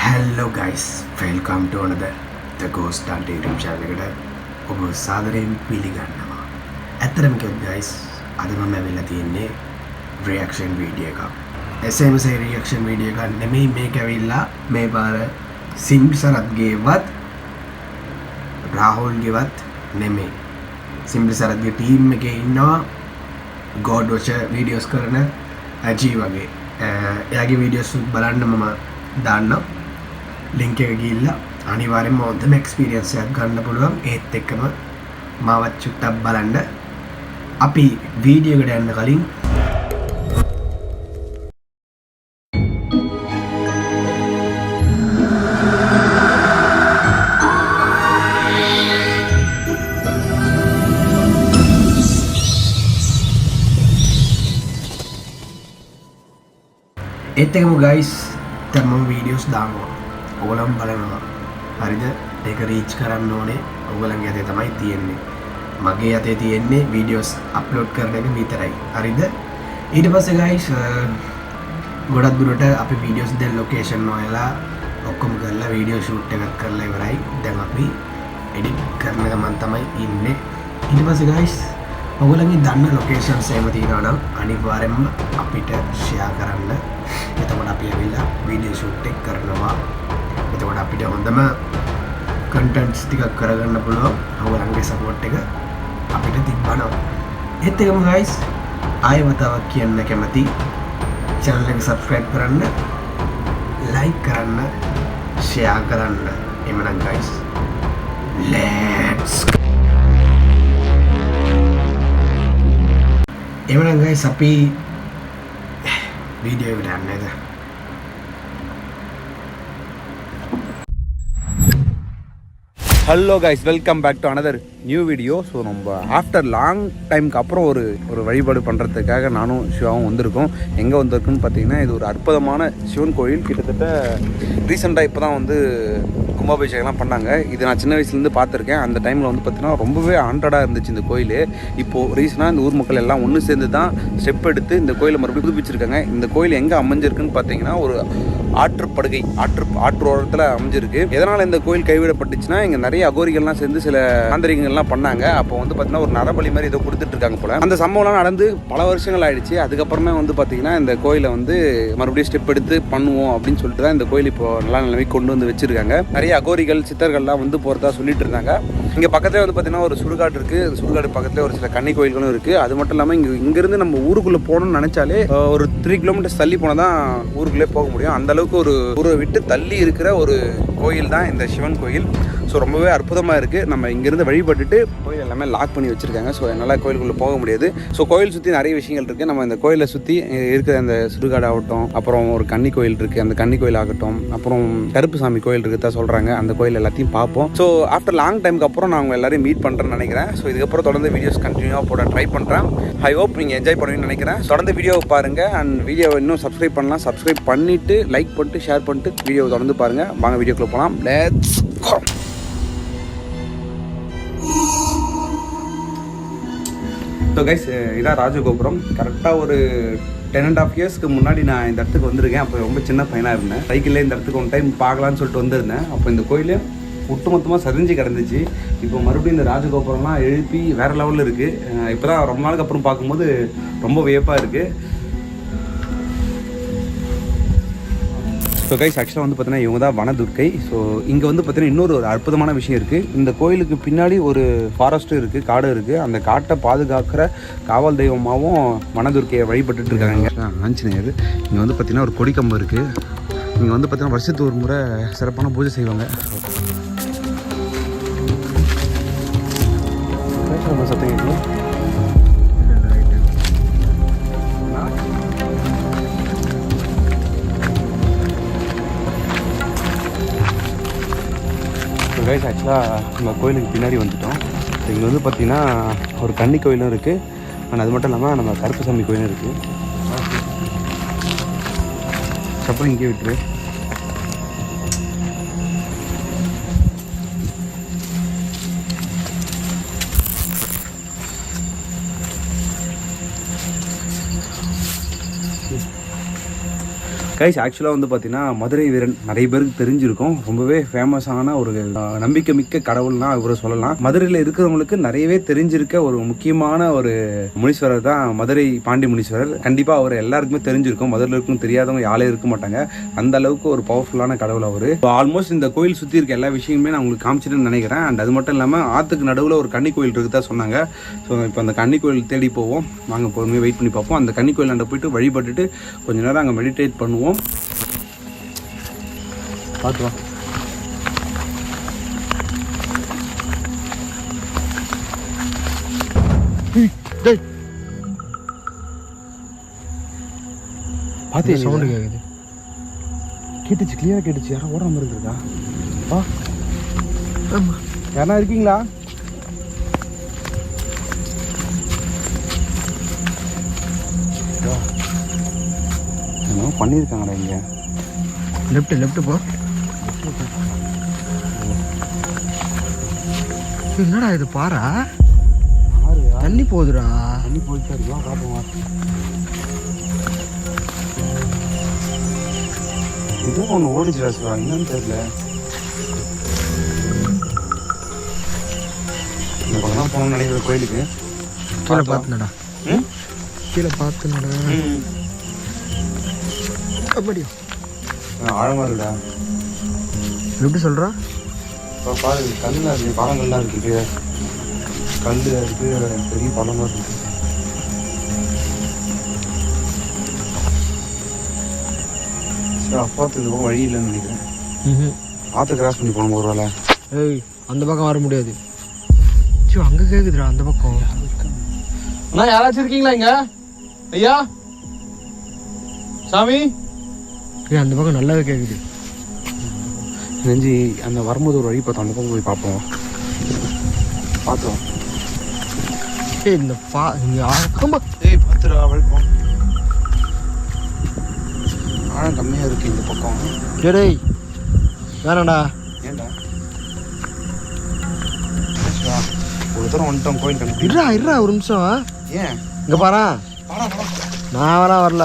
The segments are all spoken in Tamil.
Hello guys, welcome to another The Ghost Dante YouTube channel එකට ඔබ සාදරයෙන් පිළිගන්නවා. ඇත්තටම කිව්වොත් guys, අද මම ඇවිල්ලා තියෙන්නේ reaction video එකක්. SMS reaction video එකක් නෙමෙයි මේක ඇවිල්ලා මේ පාර සිම්බි සරත්ගේවත් රාහුල්ගේවත් නෙමෙයි. සිම්බි සරත්ගේ ටීම් එකේ ඉන්නවා God Watcher videos කරන අජී වගේ. එයාගේ videos බලන්න මම දාන්නම්. ලින්ක් එක ගිහිල්ලා අනිවාර්යෙන්ම හොඳම එක්ස්පීරියන්ස් එකක් ගන්න පුළුවන්. ඒත් එක්කම මාවත් චුට්ටක් බලන්න. අපි වීඩියෝ එකට යන්න කලින් ඒත් එක්කම guys දැන් මම වීඩියෝස් දානවා. ඔයගොල්ලන් බලනවා. හරිද? ඒක රීච් කරන්න ඕනේ. ඔයගොල්ලන්ගේ අතේ තමයි තියෙන්නේ. මගේ අතේ තියෙන්නේ වීඩියෝස් අප්ලෝඩ් කරන එක විතරයි. හරිද? ඊට පස්සේ guys ගොඩක් දුරට අපි වීඩියෝස් දැන් ලොකේෂන් හොයලා ඔක්කොම කරලා වීඩියෝ ෂූට් එකක් කරලා ඉවරයි. දැන් අපි එඩිට් කරන ගමන් තමයි ඉන්නේ. ඊට පස්සේ guys ඔයගොල්ලන්ගේ දන්න ලොකේෂන්ස් එහෙම තියෙනවා නම් අනිවාර්යෙන්ම අපිට ෂෙයා කරන්න. එතකොට අපි ඇවිල්ලා වීඩියෝ ෂූට් එක කරනවා. එතකොට අපිට හොඳම කන්ටෙන්ට්ස් ටිකක් කරගන්න පුළුවන්. ඔයගොල්ලන්ගේ සපෝට් එක අපිට තිබ්බනම්. ඒත් එකම guys ආයෙ වතාවක් කියන්න කැමති channel එක subscribe කරන්න, like කරන්න, share කරන්න. එමනම් guys let's go. එමනම් guys අපි වීඩියෝ එකට යන්නද? Hello guys, welcome back to another new video. So நம்ம ஆஃப்டர் லாங் டைமுக்கு அப்புறம் ஒரு வழிபாடு பண்ணுறதுக்காக நானும் சிவாவும் வந்திருக்கோம். எங்கே வந்திருக்குன்னு பார்த்தீங்கன்னா, இது ஒரு அற்புதமான சிவன் கோயில். கிட்டத்தட்ட ரீசெண்டாக இப்போ தான் வந்து கும்பாபிஷேகம்லாம் பண்ணாங்க. இது நான் சின்ன வயசுலேருந்து பார்த்துருக்கேன். அந்த டைமில் வந்து பார்த்தீங்கன்னா ரொம்பவே ஹாண்டடாக இருந்துச்சு இந்த கோயில். இப்போது ரீசெண்டாக இந்த ஊர் மக்கள் எல்லாம் ஒன்று சேர்ந்து தான் ஸ்டெப் எடுத்து இந்த கோயிலை மறுபடியும் புதுப்பிச்சிருக்காங்க. இந்த கோயில் எங்கே அமைஞ்சிருக்குன்னு பார்த்தீங்கன்னா, ஒரு ஆற்றுப்படுகை ஆற்றோரத்தில் அமைஞ்சிருக்கு. எதனால் இந்த கோயில் கைவிடப்பட்டுச்சுன்னா, இங்கே நிறைய அகோரிகள்லாம் சேர்ந்து சில மாந்திரிகங்கள்லாம் பண்ணாங்க. அப்போ வந்து பார்த்தீங்கன்னா ஒரு நரபலி மாதிரி ஏதோ கொடுத்துட்டு இருக்காங்க போல. அந்த சம்பவம்லாம் நடந்து பல வருஷங்கள் ஆயிடுச்சு. அதுக்கப்புறமே வந்து பார்த்தீங்கன்னா இந்த கோயிலை வந்து மறுபடியும் ஸ்டெப் எடுத்து பண்ணுவோம் அப்படின்னு சொல்லிட்டு தான் இந்த கோயில் இப்போ நல்லா நிலைமைக்கு கொண்டு வந்து வச்சிருக்காங்க. நிறைய அகோரிகள் சித்தர்கள்லாம் வந்து போகிறதா சொல்லிட்டு இருந்தாங்க. இங்கே பக்கத்தில் வந்து பார்த்தீங்கன்னா ஒரு சுடுகாடு இருக்குது. சுடுகாடு பக்கத்தில் ஒரு சில கன்னி கோயில்களும் இருக்குது. அது மட்டும் இல்லாமல் இங்கேருந்து நம்ம ஊருக்குள்ளே போகணும்னு நினச்சாலே ஒரு 3 கிலோமீட்டர்ஸ் தள்ளி போனால் தான் ஊருக்குள்ளே போக முடியும். அந்த அளவுக்கு ஒரு ஊரை விட்டு தள்ளி இருக்கிற ஒரு கோயில் தான் இந்த சிவன் கோயில். ஸோ ரொம்பவே அற்புதமாக இருக்குது. நம்ம இங்கேருந்து வழிபட்டுட்டு கோயில் எல்லாமே லாக் பண்ணி வச்சுருக்காங்க. ஸோ என்னால் கோயிலுக்குள்ளே போக முடியாது. ஸோ கோயில் சுற்றி நிறைய விஷயங்கள் இருக்குது. நம்ம இந்த கோயிலை சுற்றி இருக்கிற அந்த சுடுகாடு ஆகட்டும், அப்புறம் ஒரு கன்னி கோயில் இருக்குது, அந்த கன்னி கோயில் ஆகட்டும், அப்புறம் கருப்பு சாமி கோயில் இருக்குது தான் சொல்கிறாங்க. அந்த கோயில் எல்லாத்தையும் பார்ப்போம். ஸோ ஆஃப்டர் லாங் டைமுக்கு அப்புறம் நான் உங்கள் எல்லாரையும் மீட் பண்ணுறேன்னு நினைக்கிறேன். ஸோ இதுக்கப்புறம் தொடர்ந்து வீடியோஸ் கண்டினியூவாக போட ட்ரை பண்ணுறேன். ஐ ஹோப் நீங்கள் என்ஜாய் பண்ணுவீங்கன்னு நினைக்கிறேன். தொடர்ந்து வீடியோவை பாருங்கள். அண்ட் வீடியோவை இன்னும் சப்ஸ்கிரைப் பண்ணலாம். சப்ஸ்கிரைப் பண்ணிவிட்டு லைக் பண்ணிட்டு ஷேர் பண்ணிட்டு வீடியோவை தொடர்ந்து பாருங்கள். வாங்க வீடியோக்குள்ளே போகலாம். Let's go. ஸோ கைஸ், இதான் ராஜகோபுரம். கரெக்டாக ஒரு 10.5 இயர்ஸ்க்கு முன்னாடி நான் இந்த இடத்துக்கு வந்திருக்கேன். அப்போ ரொம்ப சின்ன பையனாக இருந்தேன். சைக்கிளில் இந்த இடத்துக்கு ஒன் டைம் பார்க்கலான்னு சொல்லிட்டு வந்திருந்தேன். அப்போ இந்த கோயில் ஒட்டுமொத்தமாக சரிஞ்சு கிடந்துச்சு. இப்போ மறுபடியும் இந்த ராஜகோபுரம்லாம் எழுப்பி வேறு லெவலில் இருக்குது. இப்போ தான் ரொம்ப நாளுக்கு அப்புறம் பார்க்கும்போது ரொம்ப வியப்பாக இருக்குது. ஸோ கைஸ், ஆக்சுவலாக வந்து பார்த்தீங்கன்னா இவங்க தான் வனதுர்க்கை. ஸோ இங்கே வந்து பார்த்தீங்கன்னா இன்னொரு ஒரு அற்புதமான விஷயம் இருக்குது. இந்த கோயிலுக்கு பின்னாடி ஒரு ஃபாரஸ்ட்டும் இருக்குது, காடு இருக்குது. அந்த காட்டை பாதுகாக்கிற காவல் தெய்வமாகவும் வனதுர்க்கையை வழிபட்டுட்டு இருக்காங்க. ஆஞ்சநேயர். இங்கே வந்து பார்த்தீங்கன்னா ஒரு கொடிக்கம்பு இருக்குது. இங்கே வந்து பார்த்தீங்கன்னா வருஷத்துக்கு ஒரு முறை சிறப்பான பூஜை செய்வாங்க. சத்தம் கேட்கலாம். கைஸ், ஆக்சுவலாக நம்ம கோயிலுக்கு பின்னாடி வந்துட்டோம். இங்கே வந்து பார்த்திங்கன்னா ஒரு கன்னி கோயிலும் இருக்குது. ஆனால் அது மட்டும் இல்லாமல் நம்ம கருப்புசாமி கோயிலும் இருக்குது. அப்புறம் இங்கே விட்டுரு. கைஸ் ஆக்சுவலாக வந்து பார்த்தீங்கன்னா மதுரை வீரன் நிறைய பேருக்கு தெரிஞ்சிருக்கும். ரொம்பவே ஃபேமஸான ஒரு நம்பிக்கை மிக்க கடவுள்னா இவரை சொல்லலாம். மதுரையில் இருக்கிறவங்களுக்கு நிறையவே தெரிஞ்சிருக்க ஒரு முக்கியமான ஒரு முனீஸ்வரர் தான் மதுரை பாண்டி முனீஸ்வரர். கண்டிப்பாக அவர் எல்லாருக்குமே தெரிஞ்சிருக்கும். மதுரையில் இருக்கும் தெரியாதவங்க யாரே இருக்க மாட்டாங்க. அந்த அளவுக்கு ஒரு பவர்ஃபுல்லான கடவுள் அவர். ஆல்மோஸ்ட் இந்த கோயில் சுற்றி இருக்க எல்லா விஷயங்களுமே நான் உங்களுக்கு காமிச்சிட்டுன்னு நினைக்கிறேன். அண்ட் அது மட்டும் இல்லாமல் ஆற்றுக்கு நடுவில் ஒரு கன்னி கோயில் இருக்குதா சொன்னாங்க. ஸோ இப்போ அந்த கன்னி கோயில் தேடி போவோம். நாங்கள் பொறுமையாக வெயிட் பண்ணி பார்ப்போம். அந்த கன்னி கோயில் அங்கே போயிட்டு வழிபட்டுட்டு கொஞ்ச நேரம் அங்கே மெடிடேட் பண்ணுவோம். பார்த்துவா பார்த்து சவுண்டு கேட்குது. கேட்டுச்சு, கிளியராக கேட்டுச்சு. யாரும் ஓடாமல் இருந்திருக்கா? வா, யாரா இருக்கீங்களா? என்னமோ பண்ணியிருக்காங்கடா இங்கே. லெஃப்ட் போ. என்னடா இது பாரா? தண்ணி போகுதுடா. தண்ணி போயிட்டா இருக்கலாம். பார்ப்போம். ஏதோ ஒன்று ஓடிச்சுடா சிவா, என்னன்னு தெரியல. இந்த பக்கம் போகணும்னு நினைக்கிற கோயிலுக்கு கீழே பார்த்துனடா. கீழே பார்த்துனடா. அப்படியா? ஆழமா இருக்குடா. எப்படி சொல்கிறா? இப்போ பாரு, கல்லில் இருக்கு, பழங்கள்லாம் இருக்குது. கல் இருக்கு, பெரிய பழமாக இருக்கு. சரி, அப்பாத்துக்கு வழி இல்லைன்னு நினைக்கிறேன். ஆற்ற கிராஸ் பண்ணி போகணும் ஒரு வேலை. ஏய், அந்த பக்கம் வர முடியாது. சோ, அங்கே கேட்குதுடா அந்த பக்கம். அண்ணா யாராச்சும் இருக்கீங்களா இங்க? ஐயா சாமி. ஏய், அந்த பக்கம் நல்லாவே கேட்குது. நெஞ்சு அந்த வரும்போது ஒரு வழி பார்த்தோம். அந்த பக்கம் போய் பார்ப்போம். பார்த்தோம். ஏய், இந்த இங்கே ஆழமா. ஏய், பார்த்துடா வழிப்போம். ஆழம் கம்மியாக இருக்குது இந்த பக்கம். டேய் வேணாடா. ஏண்டா? ஒரு தூரம் வந்துட்டோம் கோயில் கணக்கு. இருடா ஒரு நிமிஷம். ஏன் இங்கே பாரா. நான் வரல.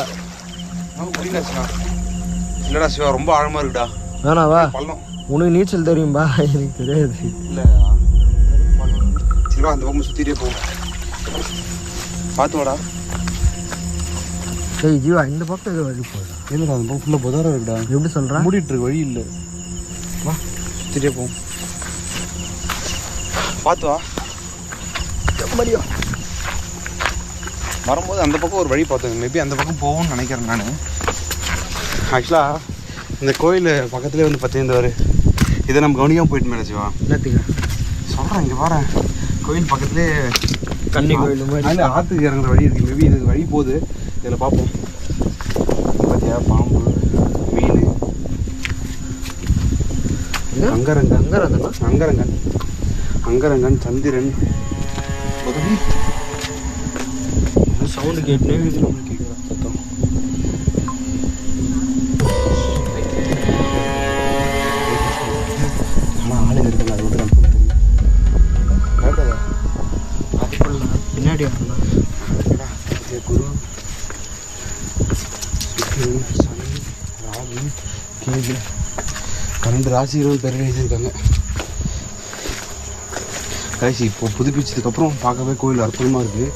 புரியலா? இல்லடா சிவா, ரொம்ப ஆழமா இருக்குடா. வேணாவா? பள்ளம். உனக்கு நீச்சல் தெரியும்பா? எனக்கு தெரியாது. இல்லை சிவா, அந்த பக்கம் சுற்றிட்டே போ. பார்த்து வாடா. ஏய் ஜீவா, இந்த பக்கம் ஏதோ வழி போகுதா? இல்லைடா, அந்த பக்கம் ஃபுல்லாக புதாரம் இருக்குடா. எப்படி சொல்கிறேன்? மூடிட்டு இருக்கு, வழி இல்லை. வா, சுற்றிட்டே போ. பார்த்து வா. மடியா வரும்போது அந்த பக்கம் ஒரு வழி பார்த்தோம். மேபி அந்த பக்கம் போகும்னு நினைக்கிறேன் நான். ஆக்சுவலாக இந்த கோயில் பக்கத்துலேயே வந்து பார்த்தீங்கன்னா ஒரு இதை நம்ம கவனிக்காமல் போயிட்டு மேடச்சிவா. என்னத்துக்கு சொல்கிறேன், இங்கே பாரு, கோயில் பக்கத்துலேயே கன்னி கோயில் மாதிரி அதில் ஆற்றுக்கு இறங்குற வழி இருக்குது. மேபி இது வழி போகுது. இதில் பார்ப்போம். பார்த்தியா, பாம்பு, மீன், அங்கரங்கன், சந்திரன், உதவி சவுண்டு கேட்டுனே கேட்குறா சத்தம். ஆனால் ஆளுங்க இருக்குங்க, அது வந்து கன்ஃபார்ம் தெரியும். பின்னாடி குரு, சுக்கிரன், சனி, ராகு, கேது, 12 ராசிகளும் பேர் எழுதியிருக்காங்க. கடைசி இப்போ புதுப்பிச்சதுக்கப்புறம் பார்க்கவே கோயில் அற்புதமாக இருக்குது.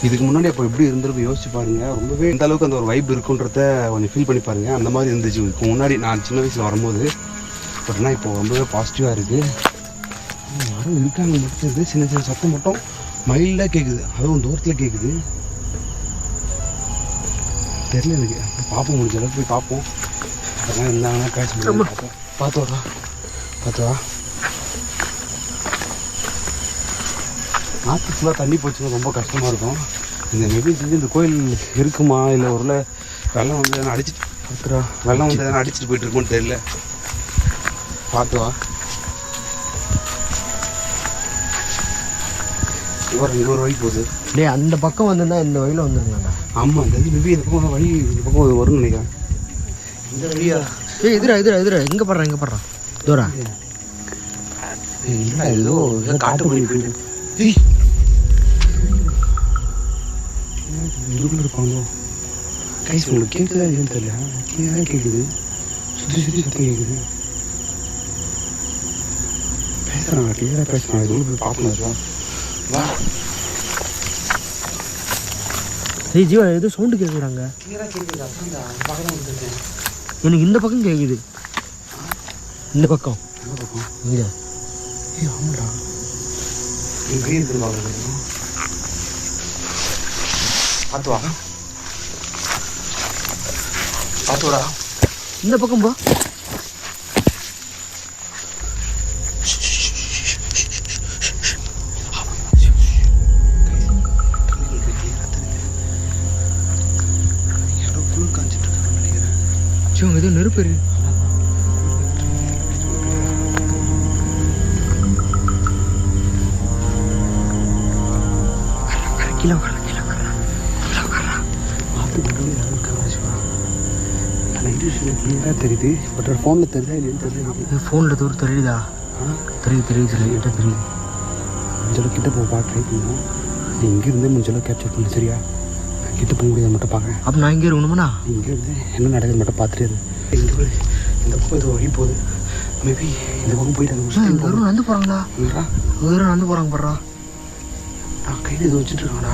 இதுக்கு முன்னாடி அப்போ எப்படி இருந்திருக்கும் யோசிச்சு பாருங்கள். ரொம்பவே இந்த அளவுக்கு அந்த ஒரு வைப் இருக்குன்றத கொஞ்சம் ஃபீல் பண்ணி பாருங்கள். அந்த மாதிரி இருந்துச்சு இதுக்கு முன்னாடி நான் சின்ன வயசில் வரும்போது. பட் ஆனால் இப்போ ரொம்பவே பாசிட்டிவாக இருக்குது. யாரும் இருக்காங்க முடிச்சது, சின்ன சின்ன சத்தம் மட்டும் மைல்டாக கேட்குது. அதுவும் தூரத்தில் கேட்குது. தெரியல எனக்கு. பார்ப்போம், முடிஞ்ச அளவுக்கு போய் பார்ப்போம். அதெல்லாம் இருந்தாங்கன்னா பேச பார்ப்போம். பார்த்துவா. ஆற்று ஃபுல்லாக தண்ணி போச்சுன்னா ரொம்ப கஷ்டமாக இருக்கும். இந்த மேபி செஞ்சு இந்த கோயில் இருக்குமா, இல்லை ஒரு வெள்ளம் வந்து எதனா அடிச்சுட்டு வெள்ளம் வந்து எதனா அடிச்சுட்டு போயிட்டு இருக்கும்னு தெரியல. பார்த்துவா. இங்கே ஒரு வழி போகுது. டே, அந்த பக்கம் வந்துன்னா இந்த வழியில் வந்துருங்கண்ணா. ஆமாம், இந்த மேபி இந்த பக்கம் வழி இந்த பக்கம் வரும்னு நினைக்கிறேன். இந்த வழியா? ஏய், எதிரா எங்கே படுறான் தூரா. இல்லை, ஏதோ காட்டு வழி போயிட்டு. இதுக்குள்ள இருப்பாங்களோ? கைஸ் உங்களுக்கு கேட்குதா இல்லைன்னு தெரியல, கிளியராக கேட்குது, சுற்றி சுற்றி சத்தம் கேட்குது. பேசுகிறாங்க, கிளியராக பேசுகிறாங்க. இது போய் பார்க்கணும். வா ஏய் ஜீவா, ஏதோ சவுண்டு கேட்குறாங்க. கிளியராக கேட்குது. அப்புறம் இந்த பக்கம் வந்துருக்கேன். எனக்கு இந்த பக்கம் கேட்குது. இந்த பக்கம் இங்கே. ஏய் ஆமாடா, எங்கே இருக்குது பார்த்துவா, பார்த்துவாடா. இந்த பக்கம் போ. சிவம் ஏதோ நெருப்பு இருக்கு. கீழே உட்கார, கீழே உட்கார, கீழே உட்கார. நைட் விஷயம் கிளியராக தெரியுது. பட் ஒரு ஃபோனில் தெரியுதா இல்லைன்னு தெரியல. ஃபோனில் தூரம் தெரியுதா? தெரியுது தெரியுது லைட்டாக தெரியுது. முடிஞ்சளவு கிட்ட போக ட்ரை பண்ணுவோம். நீ இங்கேருந்தே முடிஞ்சளவு கேப்சர் பண்ணு, சரியா? கிட்ட போக முடியாது மட்டும் பார்க்குறேன். அப்போ நான் இங்கே இருக்கணுமாண்ணா? இங்கேருந்து என்ன நடக்குது மட்டும் பார்த்துட்டு இரு. இங்கே இந்த பக்கம் இது வழி போகுது. மேபி இந்த பக்கம் போயிட்டு அந்த வெறும் நடந்து போகிறாங்களா? வெறும் நடந்து போகிறாங்க போடுறா. நான் கையில் இது வச்சுட்டு இருக்காங்கடா.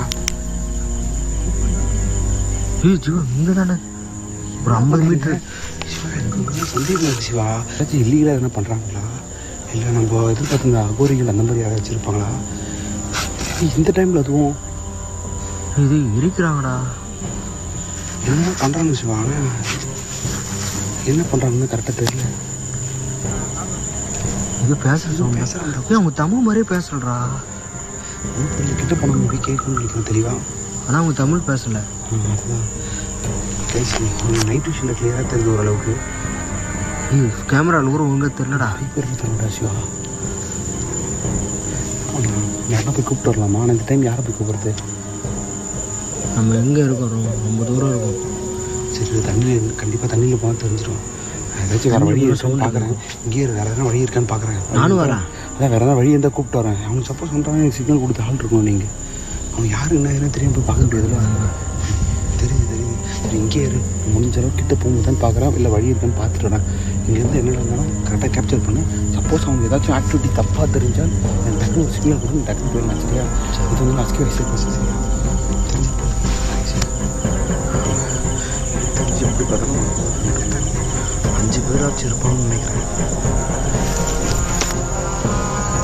ஏய் ஜீவா, இங்கே தானே ஒரு 50 மீட்டர். சிவா எனக்கு சந்தேகம் இருக்குது சிவா. ஏதாச்சும் இல்லீகலாக எதனா பண்ணுறாங்களா, இல்லை நம்ம எதிர்பார்த்து அகோரிகள் அந்த மாதிரி யாராச்சும் இருப்பாங்களா? இந்த டைமில் அதுவும் இது இருக்கிறாங்கடா. என்ன பண்ணுறாங்க சிவா? ஆனால் என்ன பண்ணுறாங்கன்னு கரெக்டாக தெரியல. இது பேசுகிறேன் பேசுகிறாங்க. ஏன் அவங்க தமிழ் மாதிரியே பேசுகிறா? கிட்ட போன மூவி கேட்கணும்னு நினைக்கிறேன் தெளிவாக. ஆனால் அவங்க தமிழ் பேசலை. அதுதான் பேசி நைட் விஷயம் கிளியராக தெரியுது ஓரளவுக்கு. கேமராவில் கூட ஒழுங்காக தெரிலடா. ஹைப்பர் தரடா சிவா. யாரை போய் கூப்பிட்டு வரலாமா? ஆனால் இந்த டைம் யாரை போய் கூப்பிடுறது? நம்ம எங்கே இருக்கிறோம்? ரொம்ப தூரம் இருக்கும். சரி, தண்ணியில் கண்டிப்பாக தண்ணியில் போனால் தெரிஞ்சிடும். ஏதாச்சும் வேறு வழி இருக்கான்னு பார்க்குறேன். இங்கேயே வேறு எதனா வழி இருக்கான்னு பார்க்குறேன். நானும் வரேன். அதான் வேறு எதாவது வழி இருந்தால் கூப்பிட்டு வரேன். அவனுக்கு சப்போஸ் பண்ணுறாங்க, எனக்கு சிக்னல் கொடுத்து ஆள் இருக்கணும். நீங்கள் அவன் யார் என்ன எதுனா தெரியாமல் போய் பார்க்க முடியாதுல்ல. தெரியுது தெரியுது. சரி இங்கே இரு, முடிஞ்ச அளவுக்கு கிட்ட போகும்போதுதான் பார்க்குறேன். இல்லை வழி இருக்கான்னு பார்த்துட்டு வரேன். இங்கேருந்து என்ன இருந்தாலும் கரெக்டாக கேப்சர் பண்ணு. சப்போஸ் அவனுக்கு ஏதாச்சும் ஆக்டிவிட்டி தப்பாக தெரிஞ்சால் எனக்கு டக்குனு ஒரு சிக்னல் கொடுத்து டக்குனு போயிடலாம், சரியா? இது வந்து அஸ்கி வயசு பேச, சரியா? தெரிஞ்சு எப்படி பார்த்தாலும் 5 பேராச்சும் இருப்பான்னு நினைக்கிறேன்.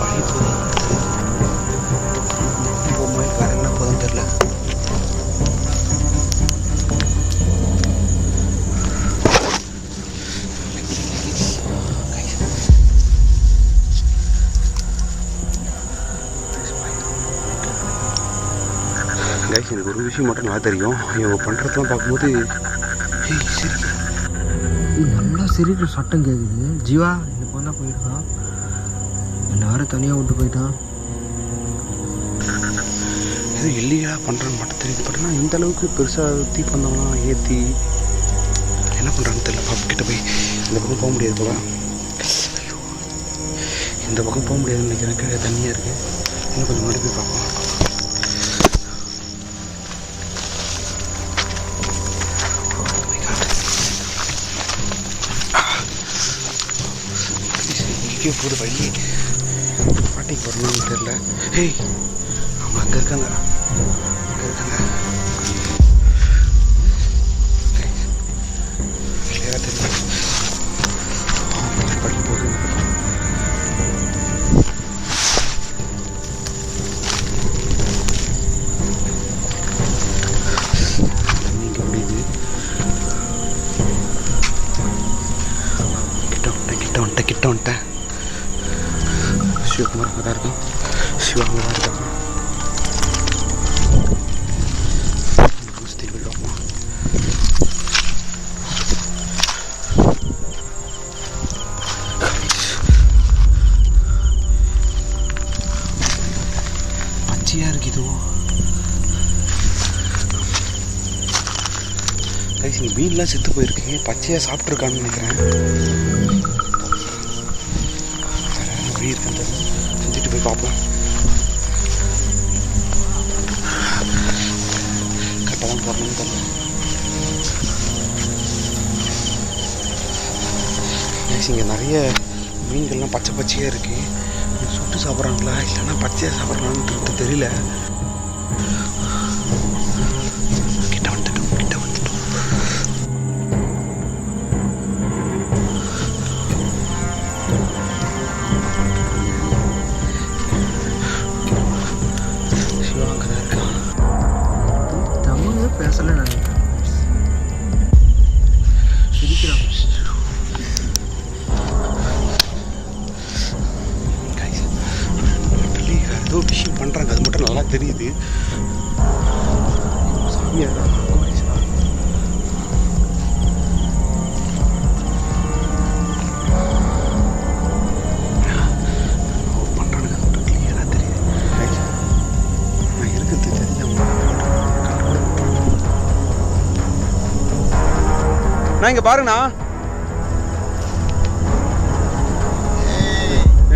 வழி போதும் போகும்போது வேறு என்ன போதும் தெரில. கைஸ், எனக்கு ஒரு விஷயம் மட்டும் நல்லா தெரியும். இவங்க பண்ணுறதெல்லாம் பார்க்கும்போது நல்லா சிரிக்கிற சட்டம் கேட்குது. ஜீவா இந்த பொண்ணா போயிருக்கான், என்னை வேற தனியாக விட்டு போயிட்டான். இது இல்லையா பண்ணுறான்னு மட்டும் தெரியுது. பட் ஆனால் இந்த அளவுக்கு பெருசாக தீ பண்ணவங்களாம் ஏற்றி என்ன பண்ணுறான்னு தெரியல. பாப்பு கிட்ட போய் இந்த பக்கம் போக முடியாது போல. ஐயோ, இந்த பக்கம் போக முடியாதுன்னு நினைக்கிறேன். கீழே தண்ணியாக இருக்குது. இன்னும் கொஞ்சம் முன்னாடி போய் பார்ப்போம். இங்கே போகுது வழி. பாட்டிக்கு போகிறோம்னு தெரில. ஹேய், அவங்க அங்கே இருக்காங்க, அங்கே இருக்காங்க. கிளியராக தெரியும் வழி போகுது. தண்ணி இங்கே முடியுது. கிட்ட வந்துட்டேன். சிவகுமார் அங்கே தான் இருக்கான். சிவா அங்கே தான் இருக்காங்க. சுற்றி விடுவோமா? பச்சையாக இருக்கு இதுவும். கைஸ், இங்கே மீன்லாம் செத்து போயிருக்கு. பச்சையாக சாப்பிட்ருக்கான்னு நினைக்கிறேன். வழி இருக்கான்னு சுற்றிட்டு போய் பார்ப்போம். கரெக்டாக தான் போடணும்னு தெரியல. இங்கே நிறைய மீன்கள்லாம் பச்சை பச்சையாக இருக்குது. சுட்டு சாப்பிட்றாங்களா இல்லைன்னா பச்சையாக சாப்பிட்றாங்கன்றது தெரியல. கிட்ட வந்துட்டோம். சிவா அங்கே தான் இருக்கான். தமிழ் பேசல நினைக்கிறேன். சிரிக்கிறான். ஏதோ விஷயம் பண்ணுறாங்க, அது மட்டும் நல்லா தெரியுது. சாமியாரா பண்ணுறானுங்க, அது மட்டும் கிளியராக தெரியுது. நான் இருக்கிறது தெரிஞ்சவங்க நான் இங்கே பாருங்கண்ணா.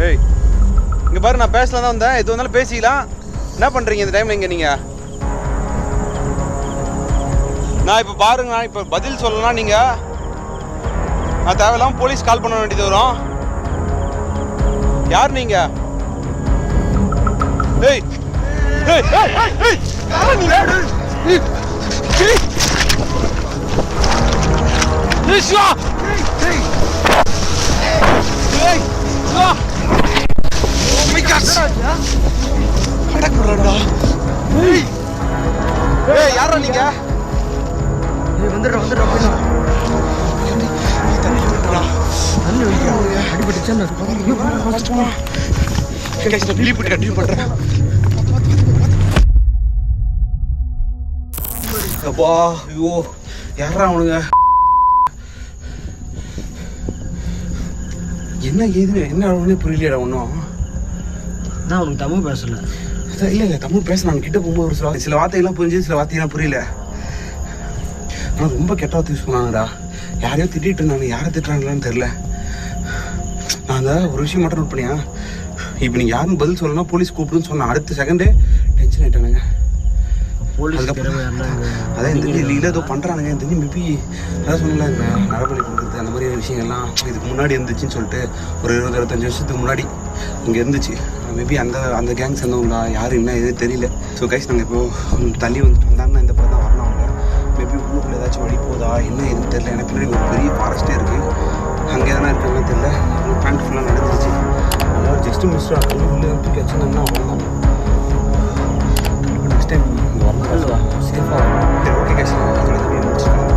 ஏய் இங்கே பாரு, நான் பேசலாம் தான் வந்தேன். எது வந்தாலும் பேசிக்கலாம். என்ன பண்ணுறீங்க இந்த டைமில் இங்கே நீங்கள்? நான் இப்போ பாருங்க, நான் இப்போ பதில் சொல்லலாம். நீங்கள் நான் தேவையில்லாமல் போலீஸ் கால் பண்ண வேண்டியது வரும். யார் நீங்கள்? ஏய் ஏய் ஏய் ஏய் யார் நீங்க? ஏய் சிவா! ஏய் ஏய் சிவா! யாரா நீங்க? யாரா அவனுங்க? என்ன ஏதுன்னு என்ன அவனே புரியலையா ஒன்றும்? நான் உனக்கு தமிழ் பேசல. இல்லை தமிழ் பேச நான் கிட்ட போகும்போது ஒரு சில வார்த்தைகள்லாம் புரிஞ்சு, சில வார்த்தைகள்லாம் புரியல. ஆனால் ரொம்ப கெட்ட வார்த்தை யூஸ் பண்ணாங்கடா. யாரையோ திட்டிட்டு இருந்தாங்க. யாரை திட்டுறாங்களான்னு தெரில. நான் அந்த ஒரு விஷயம் மட்டும் நோட் பண்ணியா, இப்போ நீங்கள் யாருன்னு பதில் சொல்லணும்னா போலீஸ் கூப்பிடுன்னு சொன்னேன். அடுத்த செகண்டே டென்ஷன் ஆகிட்டானுங்க. அதான் இந்த இல்லை ஏதோ பண்ணுறானுங்க. இந்த மேபி அதான் சொன்னல, இந்த நரபலி கொடுக்குறது அந்த மாதிரி விஷயங்கள்லாம் இதுக்கு முன்னாடி இருந்துச்சுன்னு சொல்லிட்டு ஒரு 20-25 வருஷத்துக்கு முன்னாடி இங்கே இருந்துச்சு. மேபி அந்த கேங் சேர்ந்தவங்களா யாரும் என்ன எதுவும் தெரியல. ஸோ கைஸ் நாங்கள் இப்போது தள்ளி வந்துட்டு வந்தாங்கன்னா இந்த பக்கம் தான் வரணும். அவங்க மேபி ஊருக்குள்ள ஏதாச்சும் வழி போதா என்ன எதுவும் தெரியல. எனக்கு பின்னாடி ஒரு பெரிய ஃபாரஸ்ட்டே இருக்குது. அங்கே தானே இருக்காங்கன்னு தெரியல. பேண்ட் ஃபுல்லாக நடந்துருச்சு. அதனால் ஜஸ்ட்டு மிஸ்டர் கல்வி உள்ளே தூக்கி வச்சுருந்தோம்னா அவ்வளோதான். நெக்ஸ்ட் டைம் இங்கே வரணும் சேஃபாக. சரி ஓகே கைஸ், அதோட வீடியோ முடிச்சுக்கலாம்.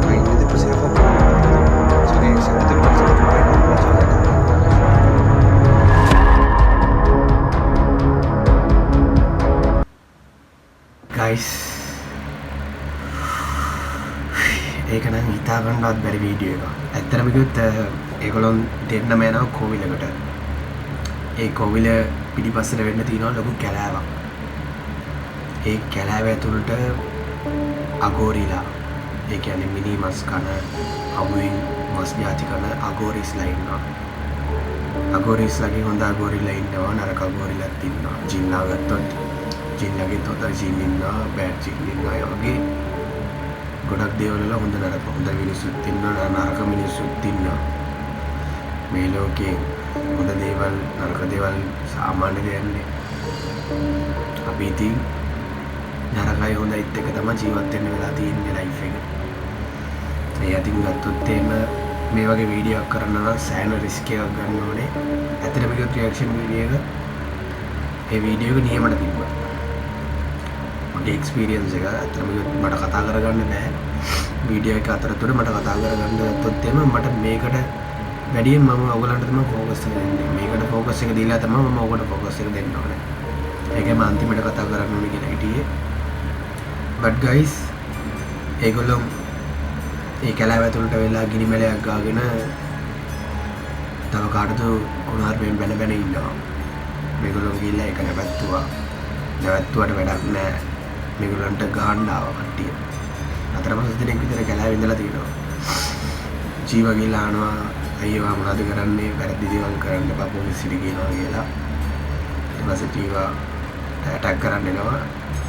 நான் இந்த இப்போ சேஃபாக போகணும். சரி ගයිස් ඒක නම් හිතා ගන්නවත් බැරි වීඩියෝ එකක්. ඇත්තටම කිව්වොත් ඒගොල්ලොන් දෙන්නම යනවා කෝවිලකට. ඒ කෝවිල පිටිපස්සට වෙන්න තියෙනවා ලොකු කැලෑවක්. ඒ කැලෑව ඇතුළට අගෝරිලා, ඒ කියන්නේ මිනි මස් කන, අමුවෙන් මස් ජාති කන අගෝරිස්ලා ඉන්නවා. අගෝරිස්ලාගේ හොඳ අගෝරිලා ඉන්නවා, නරක අගෝරිලාත් ඉන්නවා. ජින්නා ගත්තොත් ජින්නගෙත් හොඳ ජින් ඉන්නවා, බෑඩ් ජින් ඉන්නවා. ඒ වගේ ගොඩක් දේවල් වල හොඳ නරක හොඳ මිනිස්සුත් ඉන්නවා, නරක මිනිස්සුත් ඉන්නවා. මේ ලෝකේ හොඳ දේවල් නරක දේවල් සාමාන්‍ය දෙයක් නේ. අපි ඉතින් නරකයි හොඳයිත් එක තමයි ජීවත් වෙන්න වෙලා තියෙන්නේ ලයිෆ් එක. ඒ අතින් ගත්තොත් එහෙම මේ වගේ වීඩියෝ එකක් කරන්න නම් සෑහෙන රිස්ක් එකක් ගන්න ඕනේ. ඇත්තටම කිව්වොත් රියැක්ෂන් වීඩියෝ එක ඒ වීඩියෝ එක නියමට තිබ්බා. මගේ එක්ස්පීරියන්ස් එක ඇත්තටම කිව්වොත් මට කතා කරගන්න බෑ. වීඩියෝ එක අතරතුර මට කතා කරගන්න ගත්තොත් එහෙම මට මේකට වැඩියෙන් මම ඔයගලන්ට තමයි ફોකස් එක දෙන්නේ. මේකට ફોකස් එක දීලා තමයි මම ඔයගලට ફોකස් එක දෙන්න ඕනේ. ඒකම අන්තිමට කතා කරන්න ඕනේ කියලා හිටියේ. but guys ඒගොල්ලෝ ඒ කැලෑව ඇතුළට වෙලා ගිනි මැලයක් ගාගෙන තව කාටද කුණාර්පයෙන් බැන බැන ඉන්නවා. මේගොල්ලෝ ගිහිල්ලා ඒක නැවැත්තුවා. නැවැත්තුවට වැඩක් නැහැ. මේගොල්ලන්ට ගහන්න ආවා කට්ටිය. 4-5 දිනක් විතර කැලෑවේ ඉඳලා තියෙනවා. ජීව ගිහිල්ලා ආනවා අයියෝ මොනවද කරන්නේ, වැරදි දේවල් කරන්න එපා පොලිසියට කියනවා කියලා. ඊට පස්සේ ජීවා ඇටැක් කරන්න එනවා.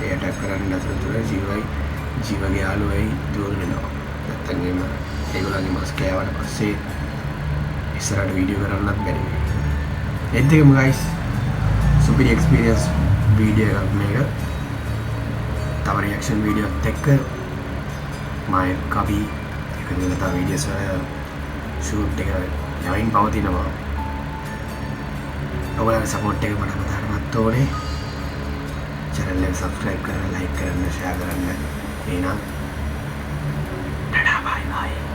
ඒ ඇටැක් කරන්න අතරතුර ජීවගේ යාළුවයි දුවගෙන එනවා. නැත්තම් එහෙම ඒගොල්ලන්ගේ මස් කෑවට පස්සේ ඉස්සරහට වීඩියෝ කරන්නත් බැරි. ඒත් එකම guys සුපිරි එක්ස්පීරියන්ස් වීඩියෝ එකක් මේක. තව රියැක්ෂන් වීඩියෝත් එක්ක මම කවි එකතු වෙලා තව වීඩියෝස් වල ෂූට් එක යමින් පවතිනවා. ඔයාලගේ සපෝට් එක මට මතකවත් ඕනේ. channel එක subscribe කරන්න, like කරන්න, share කරන්න. එහෙනම් ටඩා bye bye.